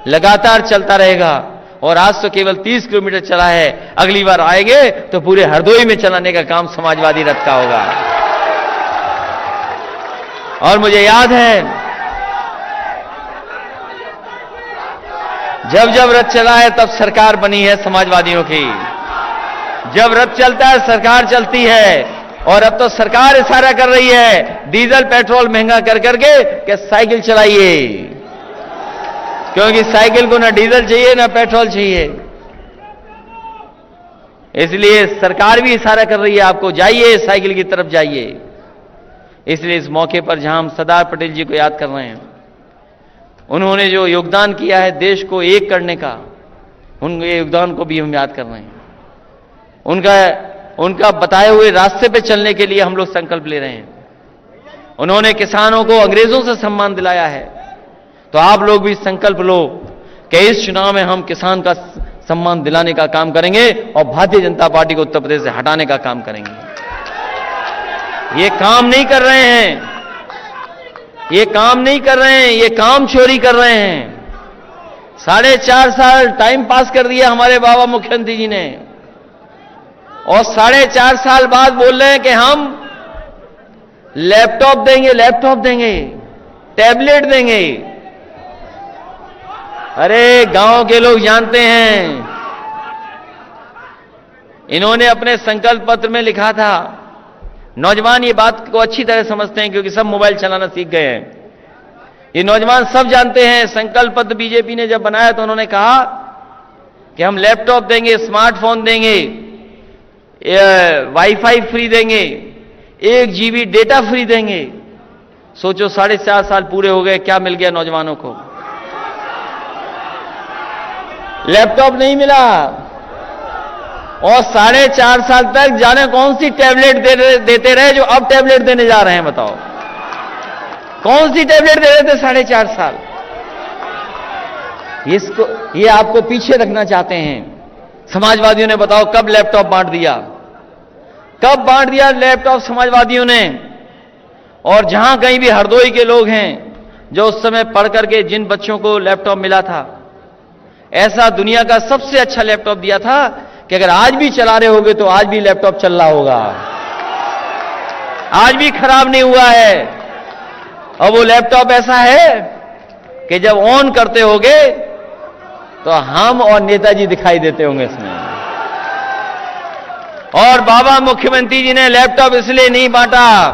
लगातार चलता रहेगा। और आज तो केवल 30 किलोमीटर चला है, अगली बार आएंगे तो पूरे हरदोई में चलाने का काम समाजवादी रथ का होगा। और मुझे याद है जब जब रथ चला है तब सरकार बनी है समाजवादियों की। जब रथ चलता है सरकार चलती है। और अब तो सरकार इशारा कर रही है डीजल पेट्रोल महंगा कर करके कि साइकिल चलाइए, क्योंकि साइकिल को ना डीजल चाहिए ना पेट्रोल चाहिए। इसलिए सरकार भी इशारा कर रही है आपको, जाइए साइकिल की तरफ जाइए। इसलिए इस मौके पर जहां हम सरदार पटेल जी को याद कर रहे हैं, उन्होंने जो योगदान किया है देश को एक करने का, उनके योगदान को भी हम याद कर रहे हैं। उनका बताए हुए रास्ते पे चलने के लिए हम लोग संकल्प ले रहे हैं। उन्होंने किसानों को अंग्रेजों से सम्मान दिलाया है, तो आप लोग भी संकल्प लो कि इस चुनाव में हम किसान का सम्मान दिलाने का काम करेंगे और भारतीय जनता पार्टी को उत्तर प्रदेश से हटाने का काम करेंगे। ये काम नहीं कर रहे हैं, ये काम नहीं कर रहे हैं, ये काम चोरी कर रहे हैं। 4.5 साल टाइम पास कर दिया हमारे बाबा मुख्यमंत्री जी ने, और 4.5 साल बाद बोल रहे हैं कि हम लैपटॉप देंगे, लैपटॉप देंगे, टैबलेट देंगे। अरे गांव के लोग जानते हैं, इन्होंने अपने संकल्प पत्र में लिखा था, नौजवान ये बात को अच्छी तरह समझते हैं क्योंकि सब मोबाइल चलाना सीख गए हैं। ये नौजवान सब जानते हैं, संकल्प पत्र बीजेपी ने जब बनाया तो उन्होंने कहा कि हम लैपटॉप देंगे, स्मार्टफोन देंगे, वाईफाई फ्री देंगे, 1 GB डेटा फ्री देंगे। सोचो 4.5 साल पूरे हो गए, क्या मिल गया नौजवानों को? लैपटॉप नहीं मिला। और 4.5 साल तक जाने कौन सी टैबलेट देते रहे जो अब टैबलेट देने जा रहे हैं, बताओ कौन सी टैबलेट दे रहे थे 4.5 साल? ये आपको पीछे रखना चाहते हैं समाजवादियों ने। बताओ कब लैपटॉप बांट दिया, कब बांट दिया लैपटॉप समाजवादियों ने? और जहां कहीं भी हरदोई के लोग हैं जो उस समय पढ़ करके जिन बच्चों को लैपटॉप मिला था, ऐसा दुनिया का सबसे अच्छा लैपटॉप दिया था कि अगर आज भी चला रहे होगे तो आज भी लैपटॉप चल रहा होगा, आज भी खराब नहीं हुआ है। और वो लैपटॉप ऐसा है कि जब ऑन करते होगे तो हम और नेताजी दिखाई देते होंगे इसमें। और बाबा मुख्यमंत्री जी ने लैपटॉप इसलिए नहीं बांटा,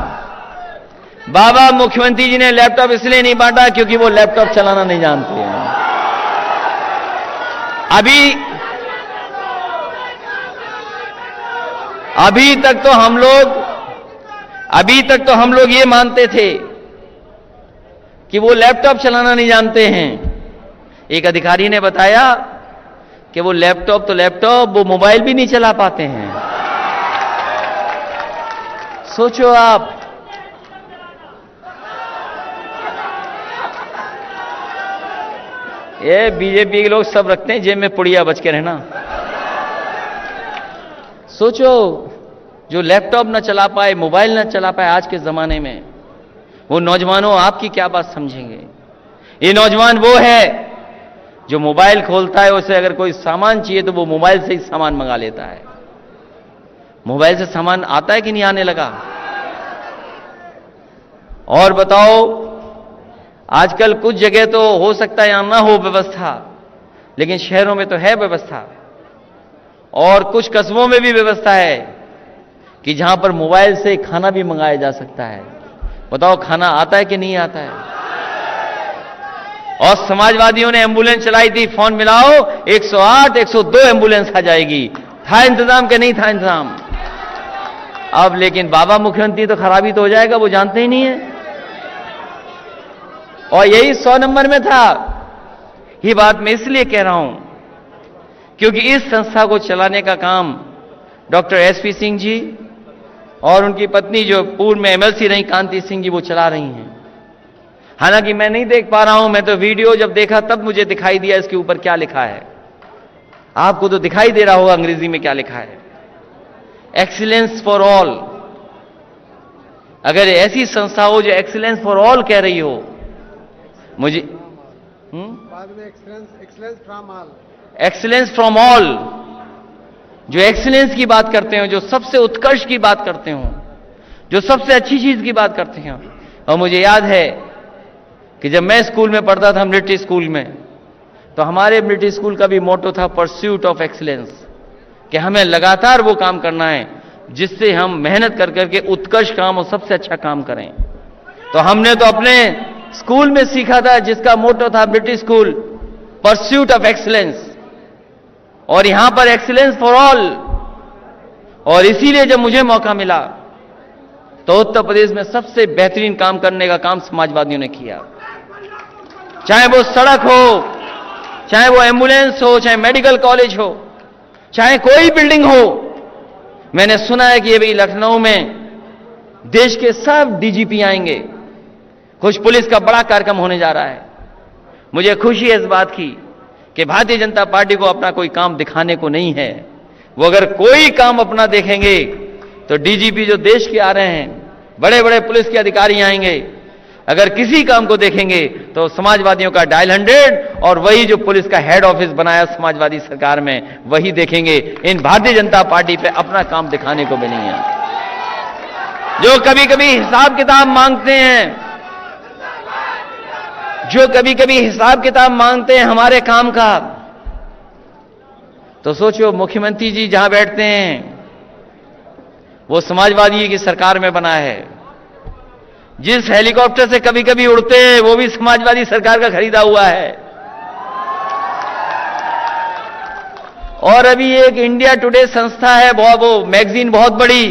बाबा मुख्यमंत्री जी ने लैपटॉप इसलिए नहीं बांटा क्योंकि वो लैपटॉप चलाना नहीं जानते हैं। अभी तक तो हम लोग ये मानते थे कि वो लैपटॉप चलाना नहीं जानते हैं। एक अधिकारी ने बताया कि वो लैपटॉप तो लैपटॉप, वो मोबाइल भी नहीं चला पाते हैं। सोचो आप, ये बीजेपी के लोग सब रखते हैं जेब में पुड़िया बच के रहना। सोचो जो लैपटॉप ना चला पाए, मोबाइल ना चला पाए आज के जमाने में, वो नौजवानों आपकी क्या बात समझेंगे? ये नौजवान वो है जो मोबाइल खोलता है, उसे अगर कोई सामान चाहिए तो वो मोबाइल से ही सामान मंगा लेता है। मोबाइल से सामान आता है कि नहीं आने लगा? और बताओ, आजकल कुछ जगह तो हो सकता है यहां ना हो व्यवस्था, लेकिन शहरों में तो है व्यवस्था, और कुछ कस्बों में भी व्यवस्था है कि जहां पर मोबाइल से खाना भी मंगाया जा सकता है। बताओ खाना आता है कि नहीं आता है? और समाजवादियों ने एम्बुलेंस चलाई थी, फोन मिलाओ 108 102 एम्बुलेंस आ जाएगी। था इंतजाम कि नहीं था इंतजाम? अब लेकिन बाबा मुख्यमंत्री तो खराबी तो हो जाएगा, वो जानते ही नहीं है। और यही 100 नंबर में था। ये बात मैं इसलिए कह रहा हूं क्योंकि इस संस्था को चलाने का काम डॉक्टर एसपी सिंह जी और उनकी पत्नी जो पूर्व में एमएलसी रही कांति सिंह जी, वो चला रही हैं। हालांकि मैं नहीं देख पा रहा हूं, मैं तो वीडियो जब देखा तब मुझे दिखाई दिया इसके ऊपर क्या लिखा है। आपको तो दिखाई दे रहा होगा अंग्रेजी में क्या लिखा है, एक्सीलेंस फॉर ऑल। अगर ऐसी संस्था हो जो एक्सीलेंस फॉर ऑल कह रही हो, मुझे बाद में excellence from all. Excellence from all, जो एक्सीलेंस की बात करते हो, जो सबसे उत्कर्ष की बात करते हो, जो सबसे अच्छी चीज की बात करते हैं। और मुझे याद है कि जब मैं स्कूल में पढ़ता था, मिलिट्री स्कूल में, तो हमारे मिलिट्री स्कूल का भी मोटो था परस्यूट ऑफ एक्सीलेंस, कि हमें लगातार वो काम करना है जिससे हम मेहनत कर करके उत्कर्ष काम और सबसे अच्छा काम करें। तो हमने तो अपने स्कूल में सीखा था, जिसका मोटो था British school, pursuit of excellence, और यहां पर एक्सीलेंस फॉर ऑल। और इसीलिए जब मुझे मौका मिला तो उत्तर प्रदेश में सबसे बेहतरीन काम करने का काम समाजवादियों ने किया। चाहे वो सड़क हो, चाहे वो एम्बुलेंस हो, चाहे मेडिकल कॉलेज हो, चाहे कोई बिल्डिंग हो। मैंने सुना है कि अभी लखनऊ में देश के सब डीजीपी आएंगे, कुछ पुलिस का बड़ा कार्यक्रम होने जा रहा है। मुझे खुशी है इस बात की कि भारतीय जनता पार्टी को अपना कोई काम दिखाने को नहीं है। वो अगर कोई काम अपना देखेंगे तो डीजीपी जो देश के आ रहे हैं, बड़े बड़े पुलिस के अधिकारी आएंगे, अगर किसी काम को देखेंगे तो समाजवादियों का डायल 100 और वही जो पुलिस का हेड ऑफिस बनाया समाजवादी सरकार में, वही देखेंगे। इन भारतीय जनता पार्टी पे अपना काम दिखाने को भी नहीं है। जो कभी कभी हिसाब किताब मांगते हैं, जो कभी कभी हिसाब किताब मांगते हैं हमारे काम का, तो सोचो मुख्यमंत्री जी जहां बैठते हैं वो समाजवादी की सरकार में बना है। जिस हेलीकॉप्टर से कभी कभी उड़ते हैं वो भी समाजवादी सरकार का खरीदा हुआ है। और अभी एक इंडिया टुडे संस्था है, वो मैगजीन बहुत बड़ी,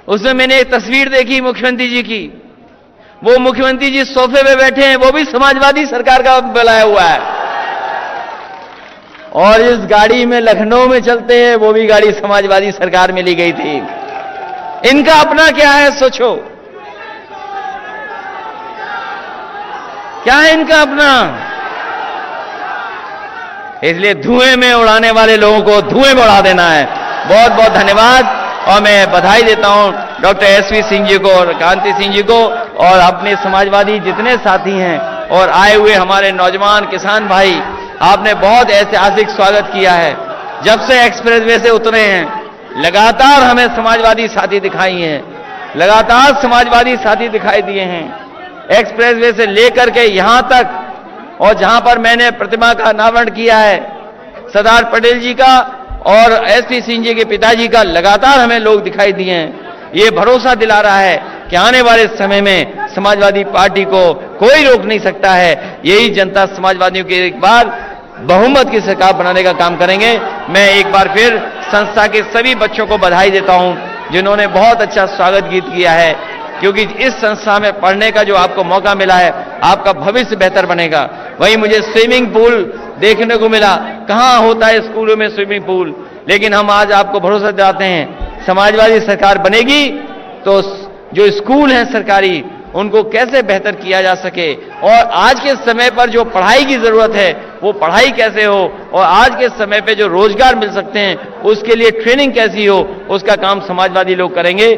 उसमें मैंने एक तस्वीर देखी मुख्यमंत्री जी की। वो मुख्यमंत्री जी सोफे पे बैठे हैं, वो भी समाजवादी सरकार का बनाया हुआ है। और इस गाड़ी में लखनऊ में चलते हैं, वो भी गाड़ी समाजवादी सरकार में ली गई थी। इनका अपना क्या है सोचो, क्या है इनका अपना? इसलिए धुएं में उड़ाने वाले लोगों को धुएं में उड़ा देना है। बहुत बहुत धन्यवाद। और मैं बधाई देता हूं डॉक्टर एसवी सिंह जी को और कांति सिंह जी को और अपने समाजवादी जितने साथी हैं और आए हुए हमारे नौजवान किसान भाई। आपने बहुत ऐतिहासिक स्वागत किया है। जब से एक्सप्रेसवे से उतरे हैं लगातार हमें समाजवादी साथी दिखाई हैं, लगातार समाजवादी साथी दिखाई दिए हैं। एक्सप्रेसवे से लेकर के यहां तक, और जहां पर मैंने प्रतिमा का अनावरण किया है सरदार पटेल जी का और एसपी सिंह जी के पिताजी का, लगातार हमें लोग दिखाई दिए हैं। ये भरोसा दिला रहा है कि आने वाले समय में समाजवादी पार्टी को कोई रोक नहीं सकता है। यही जनता समाजवादियों की एक बार बहुमत की सरकार बनाने का काम करेंगे। मैं एक बार फिर संस्था के सभी बच्चों को बधाई देता हूं जिन्होंने बहुत अच्छा स्वागत गीत किया है, क्योंकि इस संस्था में पढ़ने का जो आपको मौका मिला है, आपका भविष्य बेहतर बनेगा। वहीं मुझे स्विमिंग पूल देखने को मिला, कहां होता है स्कूलों में स्विमिंग पूल, लेकिन हम आज आपको भरोसा दिलाते हैं समाजवादी सरकार बनेगी तो जो स्कूल हैं सरकारी, उनको कैसे बेहतर किया जा सके और आज के समय पर जो पढ़ाई की जरूरत है वो पढ़ाई कैसे हो, और आज के समय पे जो रोजगार मिल सकते हैं उसके लिए ट्रेनिंग कैसी हो, उसका काम समाजवादी लोग करेंगे।